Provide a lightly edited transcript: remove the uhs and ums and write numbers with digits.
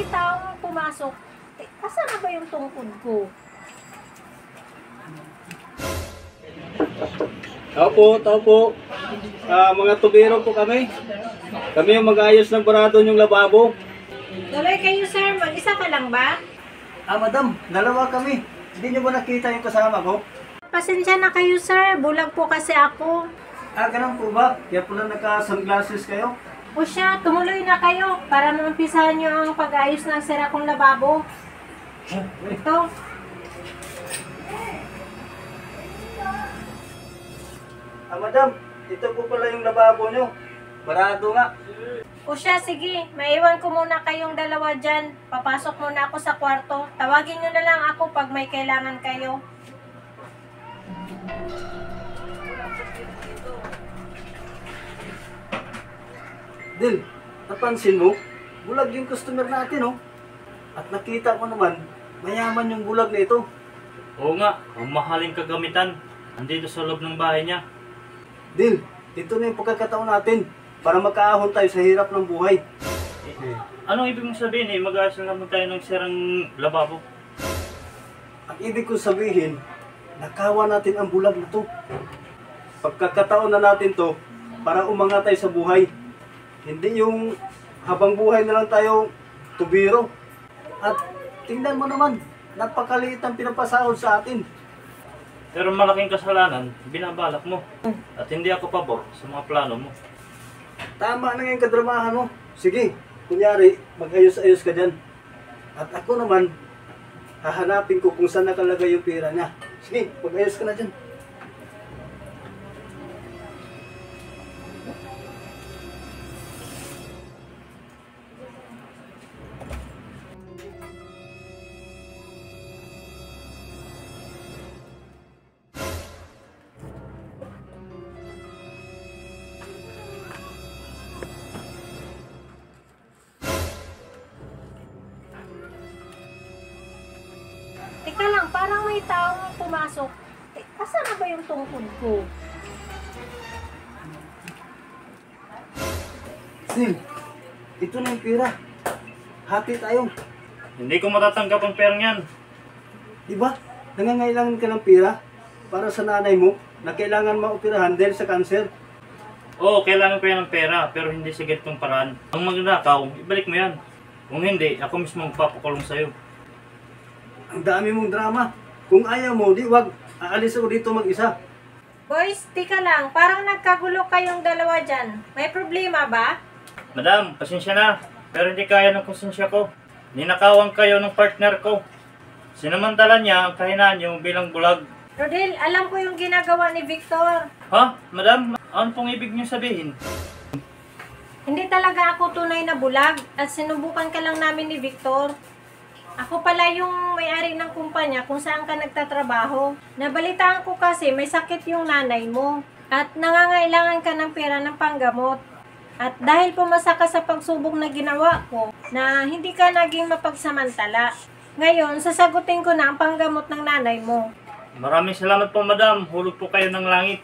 taong pumasok. Asan na ba yung tungkod ko? Tao po. Mga tubero po kami. Kami yung mag-ayos ng barado yung lababo. Tuloy kayo, sir. Mag-isa ka lang ba? Madam, dalawa kami. Hindi niyo ba nakita yung kasama ko? Pasensya na kayo, sir. Bulag po kasi ako. Ganun po ba? Kaya pala naka-sunglasses kayo? O siya, tumuloy na kayo para maumpisahan niyo ang pag-ayos ng sira kong lababo. Ito. Madam, ito po pala yung lababo nyo. Barado nga. O siya, sige. Maiwan ko muna kayong dalawa dyan. Papasok muna ako sa kwarto. Tawagin niyo na lang ako pag may kailangan kayo. Dil, napansin mo? Bulag yung customer natin, oh. At nakita ko naman, mayaman yung bulag na ito. Oo nga, ang mahaling kagamitan. Andito sa loob ng bahay niya. Dil, ito na yung pagkakataon natin para magkaahon tayo sa hirap ng buhay. Anong ibig mong sabihin mag-aasal naman tayo ng sirang lababo? Ang ibig kong sabihin, nakawa natin ang bulag na to. Pagkakataon na natin to para umangat tayo sa buhay. Hindi yung habang buhay na lang tayo tubiro. At tingnan mo naman, napakaliit ang pinapasahod sa atin. Pero malaking kasalanan, binabalak mo. At hindi ako pabor sa mga plano mo. Tama na yung kadramahan mo. Sige, kunyari, mag-ayos-ayos ka dyan. At ako naman, hahanapin ko kung saan nakalagay yung pera niya. Sige, mag-ayos ka na dyan. Teka lang, parang may taong pumasok. Asan na ba yung tungkod ko? Sil, ito na yung pera. Hati tayo. Hindi ko matatanggap ang perang yan. Diba? Nangangailangan ka ng pera para sa nanay mo na kailangan maoperahan dahil sa cancer. Oo, kailangan ko yan ng pera, pero hindi sa ganitong paraan. Ang magnakaw, ibalik mo yan. Kung hindi, ako mismo magpapakulong sa'yo. Ang dami mong drama. Kung ayaw mo, di wag. Aalis ako dito mag-isa. Boys, tika lang. Parang nagkagulo kayong dalawa dyan. May problema ba? Madam, pasensya na. Pero hindi kaya ng konsensya ko. Ninakawan kayo ng partner ko. Sinamantala niya ang kahinaan niyo bilang bulag. Rodel, alam ko yung ginagawa ni Victor. Ha? Madam, ano pong ibig niyo sabihin? Hindi talaga ako tunay na bulag at sinubukan ka lang namin ni Victor. Ako pala yung may-ari ng kumpanya kung saan ka nagtatrabaho. Nabalitaan ko kasi may sakit yung nanay mo at nangangailangan ka ng pera ng panggamot. At dahil pumasa ka sa pagsubok na ginawa ko na hindi ka naging mapagsamantala, ngayon sasagutin ko na ang panggamot ng nanay mo. Maraming salamat po, madam. Hulog po kayo ng langit.